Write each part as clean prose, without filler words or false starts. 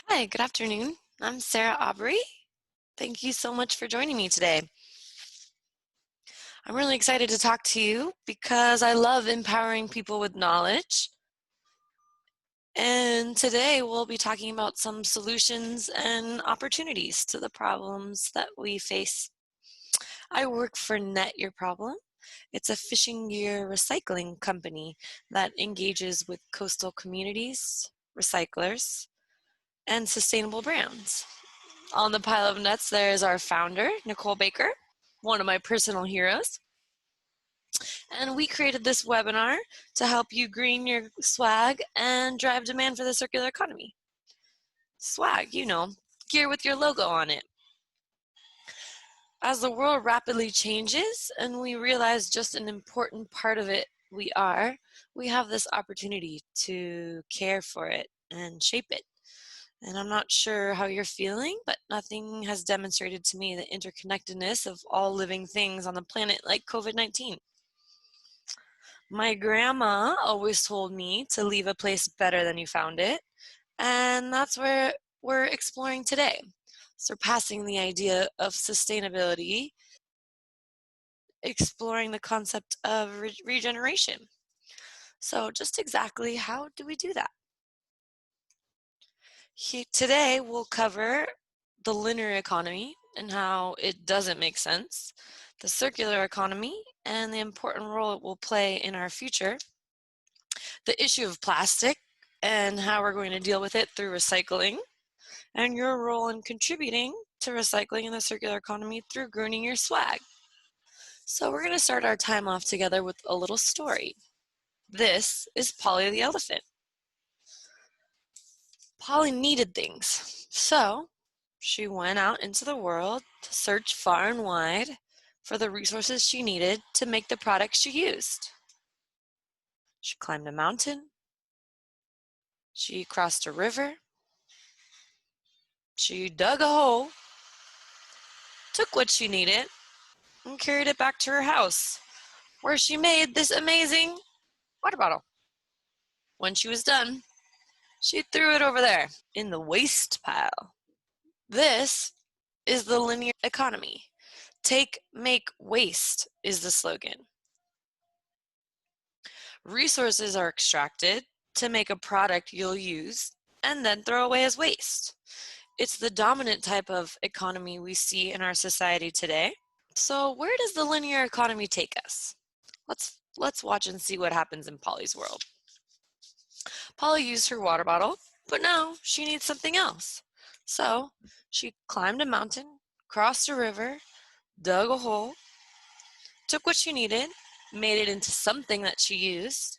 Hi, good afternoon. I'm Sarah Aubrey. Thank you so much for joining me today. I'm really excited to talk to you because I love empowering people with knowledge. And today we'll be talking about some solutions and opportunities to the problems that we face. I work for Net Your Problem. It's a fishing gear recycling company that engages with coastal communities, recyclers, and sustainable brands. On the pile of nuts, there is our founder, Nicole Baker, one of my personal heroes. And we created this webinar to help you green your swag and drive demand for the circular economy. Swag, gear with your logo on it. As the world rapidly changes and we realize just an important part of it we have this opportunity to care for it and shape it. And I'm not sure how you're feeling, but nothing has demonstrated to me the interconnectedness of all living things on the planet like COVID-19. My grandma always told me to leave a place better than you found it, and that's where we're exploring today, surpassing the idea of sustainability, exploring the concept of regeneration. So just exactly how do we do that? Today we'll cover the linear economy and how it doesn't make sense, the circular economy and the important role it will play in our future, the issue of plastic and how we're going to deal with it through recycling, and your role in contributing to recycling in the circular economy through greening your swag. So we're going to start our time off together with a little story. This is Polly the elephant. Polly needed things, so she went out into the world to search far and wide for the resources she needed to make the products she used. She climbed a mountain. She crossed a river. She dug a hole, took what she needed, and carried it back to her house, where she made this amazing water bottle. When she was done, she threw it over there in the waste pile. This is the linear economy. Take, make, waste is the slogan. Resources are extracted to make a product you'll use and then throw away as waste. It's the dominant type of economy we see in our society today. So where does the linear economy take us? Let's watch and see what happens in Polly's world. Polly used her water bottle, but now she needs something else. So she climbed a mountain, crossed a river, dug a hole, took what she needed, made it into something that she used.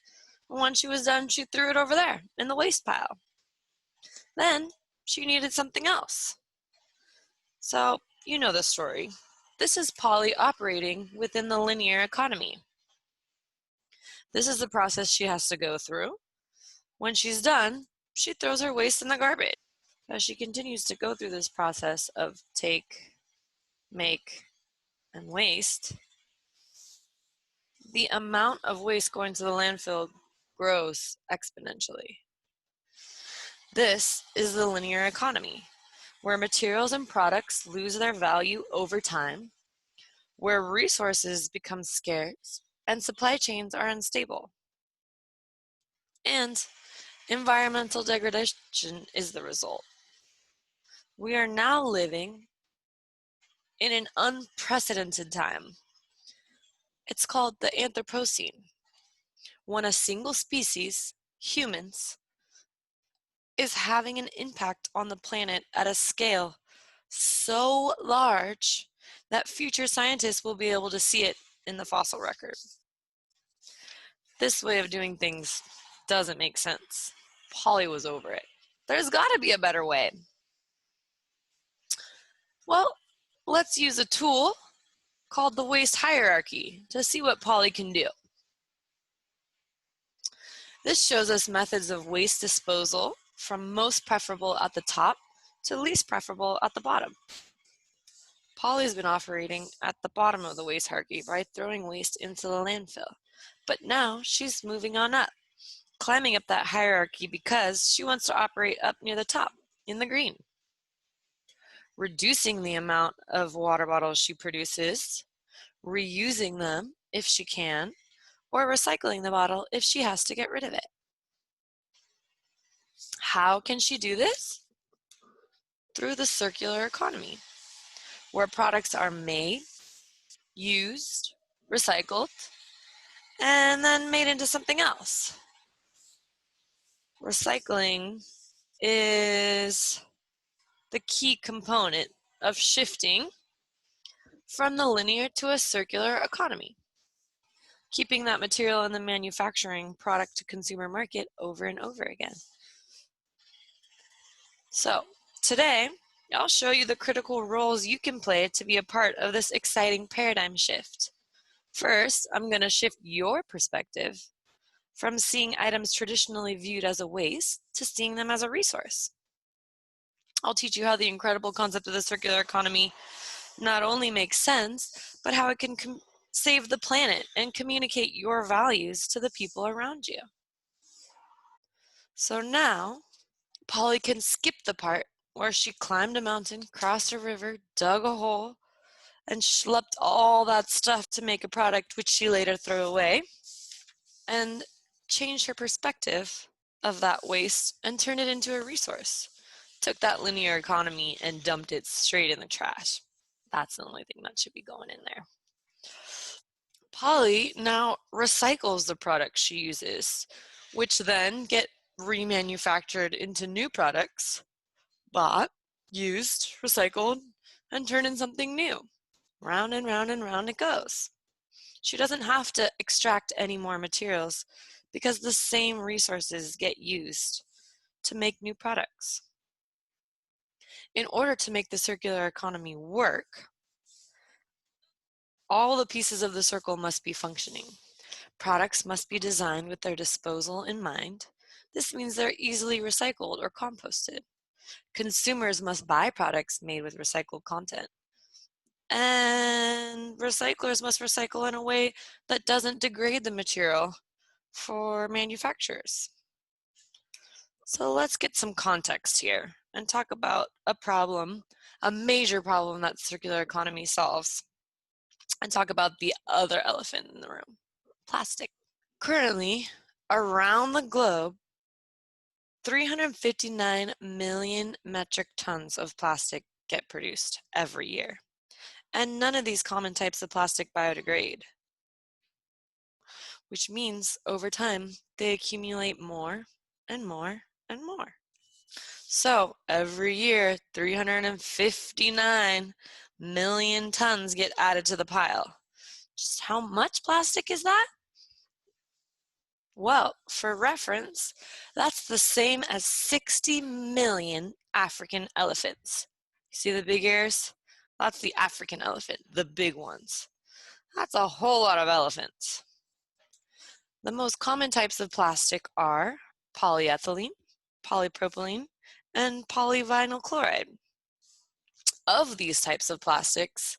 And when she was done, she threw it over there in the waste pile. Then she needed something else. So you know the story. This is Polly operating within the linear economy. This is the process she has to go through. When she's done, she throws her waste in the garbage. As she continues to go through this process of take, make, and waste, the amount of waste going to the landfill grows exponentially. This is the linear economy, where materials and products lose their value over time, where resources become scarce and supply chains are unstable. And environmental degradation is the result. We are now living in an unprecedented time. It's called the Anthropocene, when a single species, humans, is having an impact on the planet at a scale so large that future scientists will be able to see it in the fossil record. This way of doing things doesn't make sense. Polly was over it. There's got to be a better way. Well, let's use a tool called the waste hierarchy to see what Polly can do. This shows us methods of waste disposal from most preferable at the top to least preferable at the bottom. Polly's been operating at the bottom of the waste hierarchy by throwing waste into the landfill, but now she's moving on up, climbing up that hierarchy because she wants to operate up near the top, in the green. Reducing the amount of water bottles she produces, reusing them if she can, or recycling the bottle if she has to get rid of it. How can she do this? Through the circular economy, where products are made, used, recycled, and then made into something else. Recycling is the key component of shifting from the linear to a circular economy, keeping that material in the manufacturing product to consumer market over and over again. So today, I'll show you the critical roles you can play to be a part of this exciting paradigm shift. First, I'm going to shift your perspective from seeing items traditionally viewed as a waste to seeing them as a resource. I'll teach you how the incredible concept of the circular economy not only makes sense, but how it can save the planet and communicate your values to the people around you. So now, Polly can skip the part where she climbed a mountain, crossed a river, dug a hole, and schlepped all that stuff to make a product which she later threw away, and change her perspective of that waste and turn it into a resource. Took that linear economy and dumped it straight in the trash. That's the only thing that should be going in there. Polly now recycles the products she uses, which then get remanufactured into new products, bought, used, recycled, and turned into something new. Round and round and round it goes. She doesn't have to extract any more materials because the same resources get used to make new products. In order to make the circular economy work, all the pieces of the circle must be functioning. Products must be designed with their disposal in mind. This means they're easily recycled or composted. Consumers must buy products made with recycled content. And recyclers must recycle in a way that doesn't degrade the material for manufacturers. So let's get some context here and talk about a problem, a major problem that circular economy solves, and talk about the other elephant in the room, plastic. Currently, around the globe, 359 million metric tons of plastic get produced every year. And none of these common types of plastic biodegrade, which means over time, they accumulate more and more and more. So every year, 359 million tons get added to the pile. Just how much plastic is that? Well, for reference, that's the same as 60 million African elephants. See the big ears? That's the African elephant, the big ones. That's a whole lot of elephants. The most common types of plastic are polyethylene, polypropylene, and polyvinyl chloride. Of these types of plastics,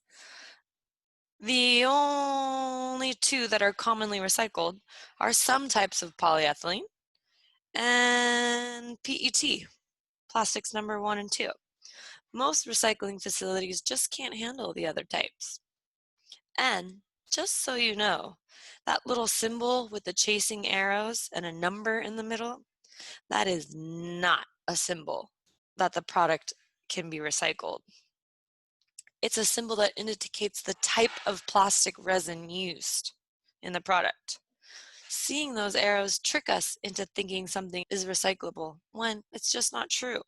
the only two that are commonly recycled are some types of polyethylene and PET, plastics number 1 and 2. Most recycling facilities just can't handle the other types. And just so you know, that little symbol with the chasing arrows and a number in the middle, that is not a symbol that the product can be recycled. It's a symbol that indicates the type of plastic resin used in the product. Seeing those arrows trick us into thinking something is recyclable when it's just not true.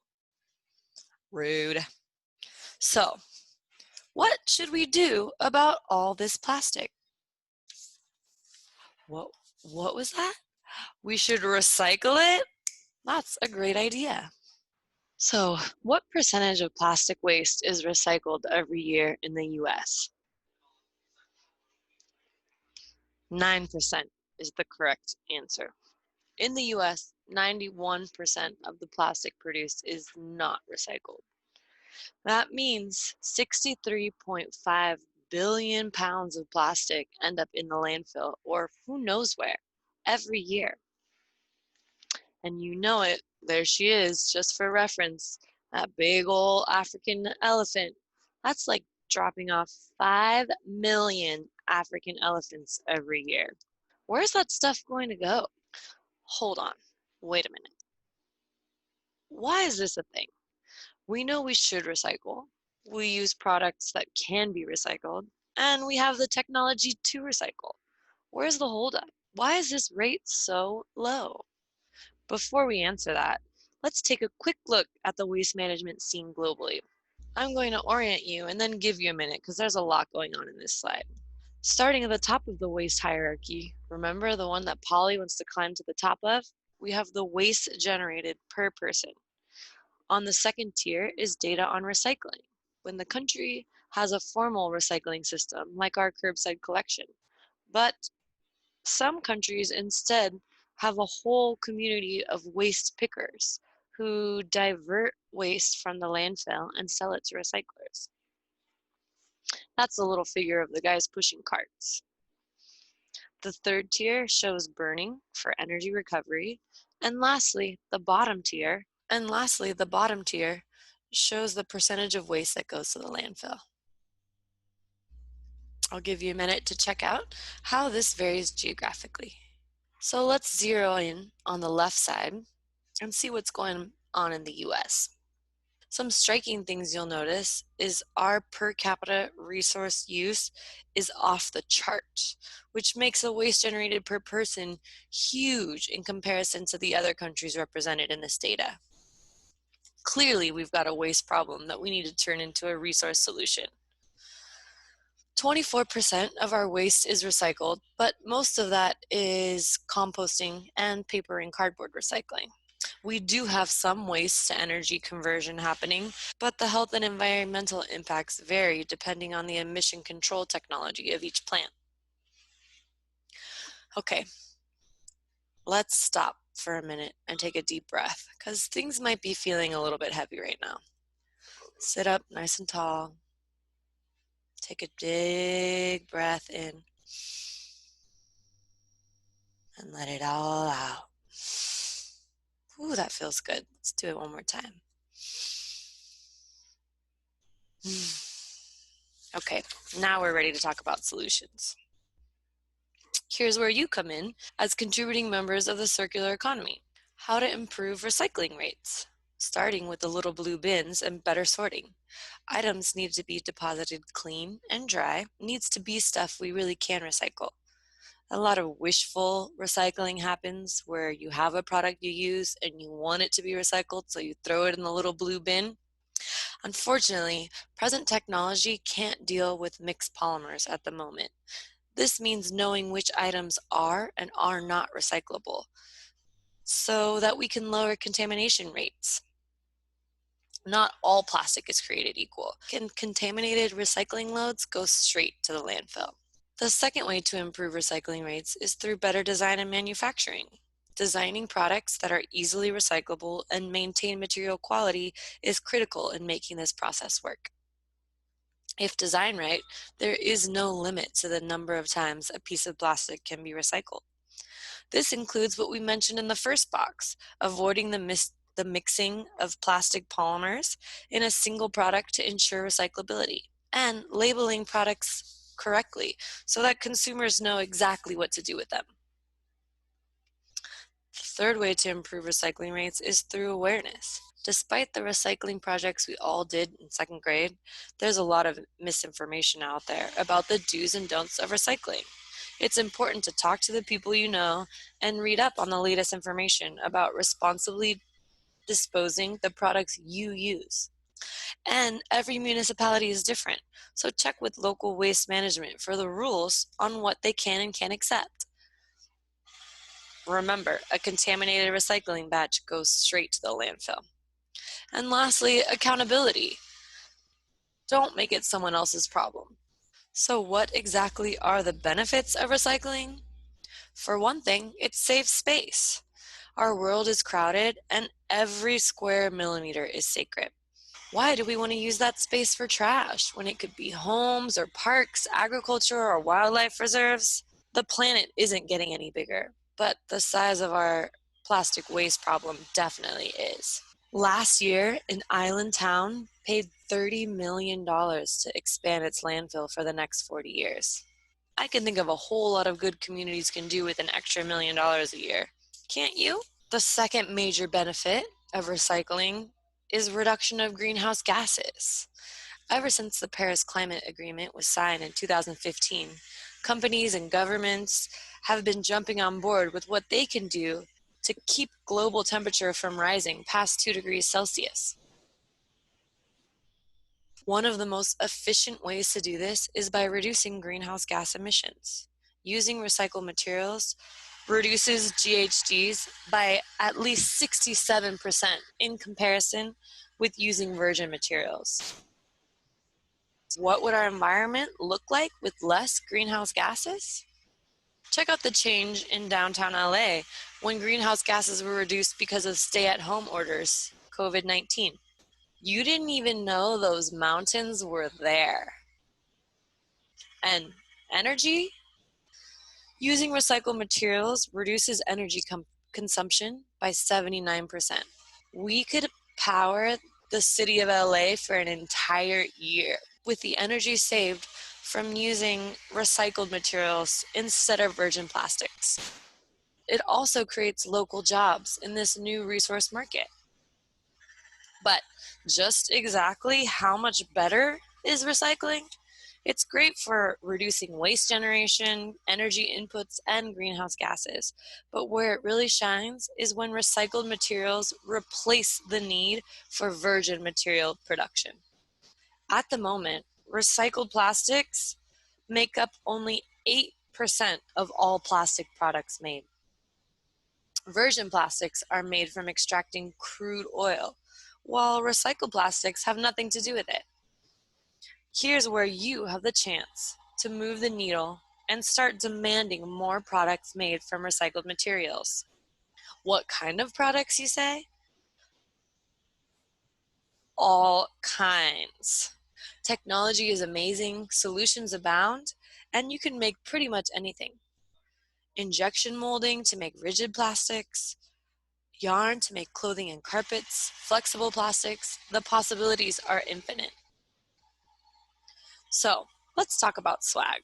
Rude. So, what should we do about all this plastic? What was that? We should recycle it? That's a great idea. So, what percentage of plastic waste is recycled every year in the US? 9% is the correct answer. In the US, 91% of the plastic produced is not recycled. That means 63.5 billion pounds of plastic end up in the landfill or who knows where every year. And you know it, there she is, just for reference, That big old African elephant. That's like dropping off 5 million African elephants every year. Where's that stuff going to go? Hold on. Wait a minute. Why is this a thing? We know we should recycle. We use products that can be recycled, and we have the technology to recycle. Where's the holdup? Why is this rate so low? Before we answer that, let's take a quick look at the waste management scene globally. I'm going to orient you and then give you a minute because there's a lot going on in this slide. Starting at the top of the waste hierarchy, remember the one that Polly wants to climb to the top of? We have the waste generated per person. On the second tier is data on recycling. When the country has a formal recycling system, like our curbside collection, but some countries instead have a whole community of waste pickers who divert waste from the landfill and sell it to recyclers. That's the little figure of the guys pushing carts. The third tier shows burning for energy recovery. And lastly, the bottom tier shows the percentage of waste that goes to the landfill. I'll give you a minute to check out how this varies geographically. So let's zero in on the left side and see what's going on in the US. Some striking things you'll notice is our per capita resource use is off the chart, which makes the waste generated per person huge in comparison to the other countries represented in this data. Clearly, we've got a waste problem that we need to turn into a resource solution. 24% of our waste is recycled, but most of that is composting and paper and cardboard recycling. We do have some waste to energy conversion happening, but the health and environmental impacts vary depending on the emission control technology of each plant. Okay, let's stop for a minute and take a deep breath because things might be feeling a little bit heavy right now. Sit up nice and tall. Take a big breath in and let it all out. Ooh, that feels good. Let's do it one more time. Okay, now we're ready to talk about solutions. Here's where you come in as contributing members of the circular economy. How to improve recycling rates, starting with the little blue bins and better sorting. Items need to be deposited clean and dry. Needs to be stuff we really can recycle. A lot of wishful recycling happens where you have a product you use and you want it to be recycled, so you throw it in the little blue bin. Unfortunately, present technology can't deal with mixed polymers at the moment. This means knowing which items are and are not recyclable so that we can lower contamination rates. Not all plastic is created equal. Contaminated recycling loads go straight to the landfill. The second way to improve recycling rates is through better design and manufacturing. Designing products that are easily recyclable and maintain material quality is critical in making this process work. If designed right, there is no limit to the number of times a piece of plastic can be recycled. This includes what we mentioned in the first box, avoiding the mixing of plastic polymers in a single product to ensure recyclability, and labeling products correctly so that consumers know exactly what to do with them. The third way to improve recycling rates is through awareness. Despite the recycling projects we all did in second grade, there's a lot of misinformation out there about the do's and don'ts of recycling. It's important to talk to the people you know and read up on the latest information about responsibly disposing the products you use. And every municipality is different, so check with local waste management for the rules on what they can and can't accept. Remember, a contaminated recycling batch goes straight to the landfill. And lastly, accountability. Don't make it someone else's problem. So what exactly are the benefits of recycling? For one thing, it saves space. Our world is crowded and every square millimeter is sacred. Why do we want to use that space for trash when it could be homes or parks, agriculture or wildlife reserves? The planet isn't getting any bigger, but the size of our plastic waste problem definitely is. Last year, an island town paid $30 million to expand its landfill for the next 40 years. I can think of a whole lot of good communities can do with an extra $1 million a year. Can't you? The second major benefit of recycling is reduction of greenhouse gases. Ever since the Paris Climate Agreement was signed in 2015, companies and governments have been jumping on board with what they can do to keep global temperature from rising past 2 degrees Celsius. One of the most efficient ways to do this is by reducing greenhouse gas emissions. Using recycled materials reduces GHGs by at least 67% in comparison with using virgin materials. What would our environment look like with less greenhouse gases? Check out the change in downtown LA when greenhouse gases were reduced because of stay-at-home orders, COVID-19. You didn't even know those mountains were there. And energy? Using recycled materials reduces energy consumption by 79%. We could power the city of LA for an entire year with the energy saved from using recycled materials instead of virgin plastics. It also creates local jobs in this new resource market. But just exactly how much better is recycling? It's great for reducing waste generation, energy inputs, and greenhouse gases. But where it really shines is when recycled materials replace the need for virgin material production. At the moment, recycled plastics make up only 8% of all plastic products made. Virgin plastics are made from extracting crude oil, while recycled plastics have nothing to do with it. Here's where you have the chance to move the needle and start demanding more products made from recycled materials. What kind of products, you say? All kinds. Technology is amazing, solutions abound, and you can make pretty much anything. Injection molding to make rigid plastics, yarn to make clothing and carpets, flexible plastics. The possibilities are infinite. So, let's talk about swag.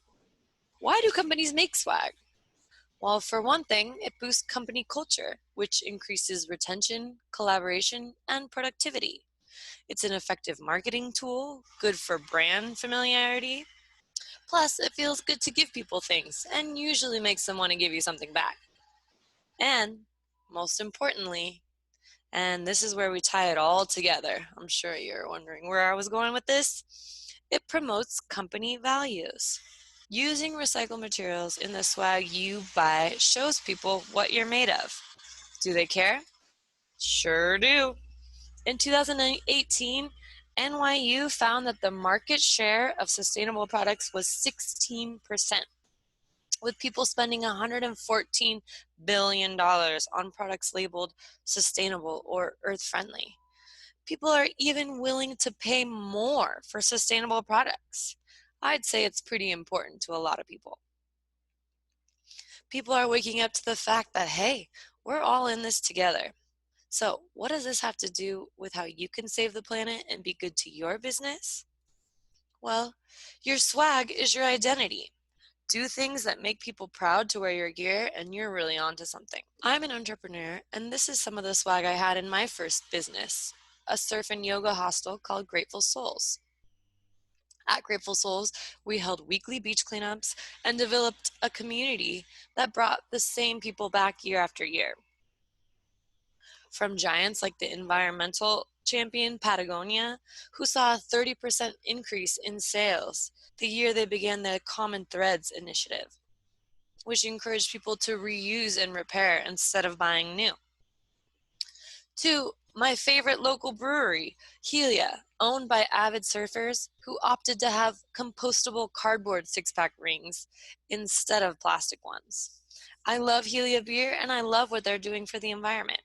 Why do companies make swag? Well, for one thing, it boosts company culture, which increases retention, collaboration, and productivity. It's an effective marketing tool, good for brand familiarity. Plus, it feels good to give people things and usually makes them want to give you something back. And most importantly, and this is where we tie it all together, I'm sure you're wondering where I was going with this, it promotes company values. Using recycled materials in the swag you buy shows people what you're made of. Do they care? Sure do. In 2018, NYU found that the market share of sustainable products was 16%, with people spending $114 billion on products labeled sustainable or earth-friendly. People are even willing to pay more for sustainable products. I'd say it's pretty important to a lot of people. People are waking up to the fact that, hey, we're all in this together. So what does this have to do with how you can save the planet and be good to your business? Well, your swag is your identity. Do things that make people proud to wear your gear, and you're really onto something. I'm an entrepreneur, and this is some of the swag I had in my first business, a surf and yoga hostel called Grateful Souls. At Grateful Souls, we held weekly beach cleanups and developed a community that brought the same people back year after year. From giants like the environmental champion Patagonia, who saw a 30% increase in sales the year they began the Common Threads initiative, which encouraged people to reuse and repair instead of buying new. To my favorite local brewery, Helia, owned by avid surfers who opted to have compostable cardboard six-pack rings instead of plastic ones. I love Helia beer, and I love what they're doing for the environment.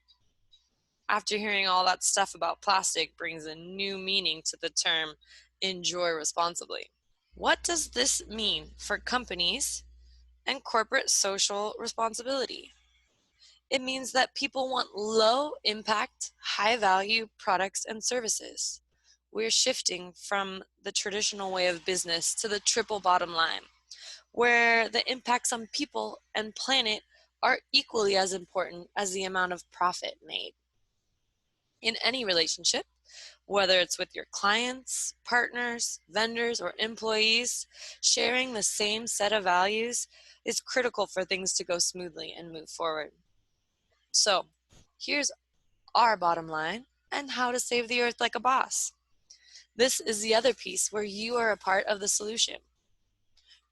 After hearing all that stuff about plastic brings a new meaning to the term enjoy responsibly. What does this mean for companies and corporate social responsibility? It means that people want low impact, high value products and services. We're shifting from the traditional way of business to the triple bottom line, where the impacts on people and planet are equally as important as the amount of profit made. In any relationship, whether it's with your clients, partners, vendors, or employees, sharing the same set of values is critical for things to go smoothly and move forward. So, here's our bottom line and how to save the earth like a boss. This is the other piece where you are a part of the solution.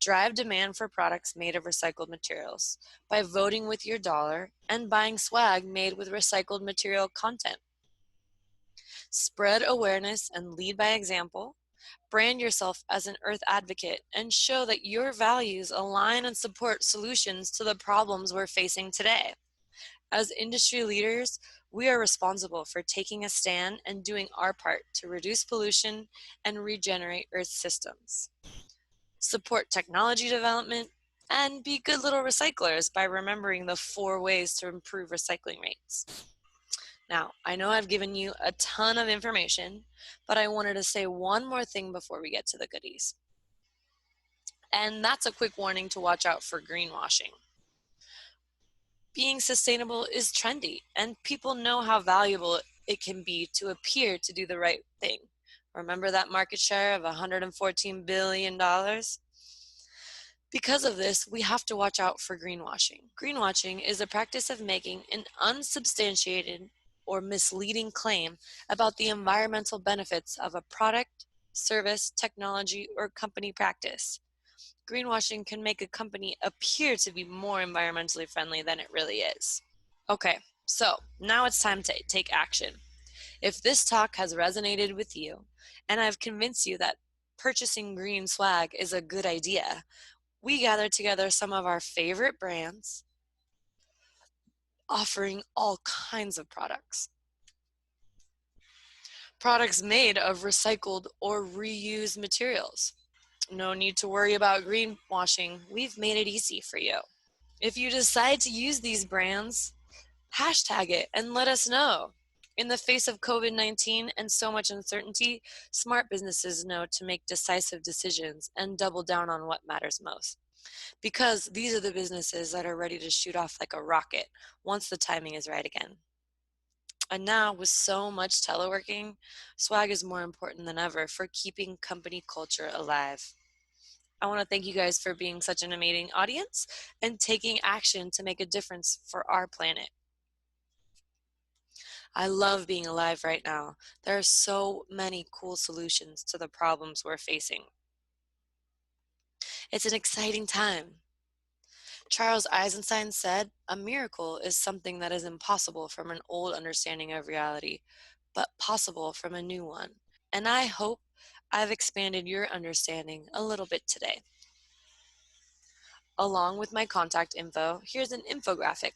Drive demand for products made of recycled materials by voting with your dollar and buying swag made with recycled material content. Spread awareness and lead by example. Brand yourself as an earth advocate and show that your values align and support solutions to the problems we're facing today. As industry leaders, we are responsible for taking a stand and doing our part to reduce pollution and regenerate Earth systems. Support technology development and be good little recyclers by remembering the 4 ways to improve recycling rates. Now, I know I've given you a ton of information, but I wanted to say one more thing before we get to the goodies. And that's a quick warning to watch out for greenwashing. Being sustainable is trendy, and people know how valuable it can be to appear to do the right thing. Remember that market share of $114 billion? Because of this, we have to watch out for greenwashing. Greenwashing is the practice of making an unsubstantiated or misleading claim about the environmental benefits of a product, service, technology, or company practice. Greenwashing can make a company appear to be more environmentally friendly than it really is. Okay, so now it's time to take action. If this talk has resonated with you, and I've convinced you that purchasing green swag is a good idea, we gathered together some of our favorite brands offering all kinds of products. Products made of recycled or reused materials. No need to worry about greenwashing. We've made it easy for you. If you decide to use these brands, hashtag it and let us know. In the face of COVID-19 and so much uncertainty, smart businesses know to make decisive decisions and double down on what matters most. Because these are the businesses that are ready to shoot off like a rocket once the timing is right again. And now, with so much teleworking, swag is more important than ever for keeping company culture alive. I want to thank you guys for being such an amazing audience and taking action to make a difference for our planet. I love being alive right now. There are so many cool solutions to the problems we're facing. It's an exciting time. Charles Eisenstein said, "A miracle is something that is impossible from an old understanding of reality, but possible from a new one." And I hope I've expanded your understanding a little bit today. Along with my contact info, here's an infographic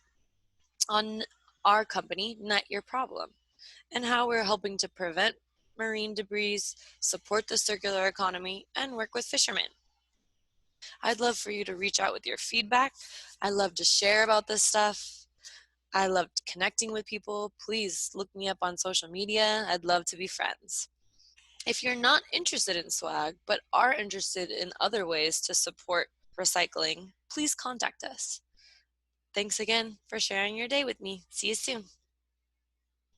on our company, Net Your Problem, and how we're helping to prevent marine debris, support the circular economy, and work with fishermen. I'd love for you to reach out with your feedback. I love to share about this stuff. I love connecting with people. Please look me up on social media. I'd love to be friends. If you're not interested in swag, but are interested in other ways to support recycling, please contact us. Thanks again for sharing your day with me. See you soon.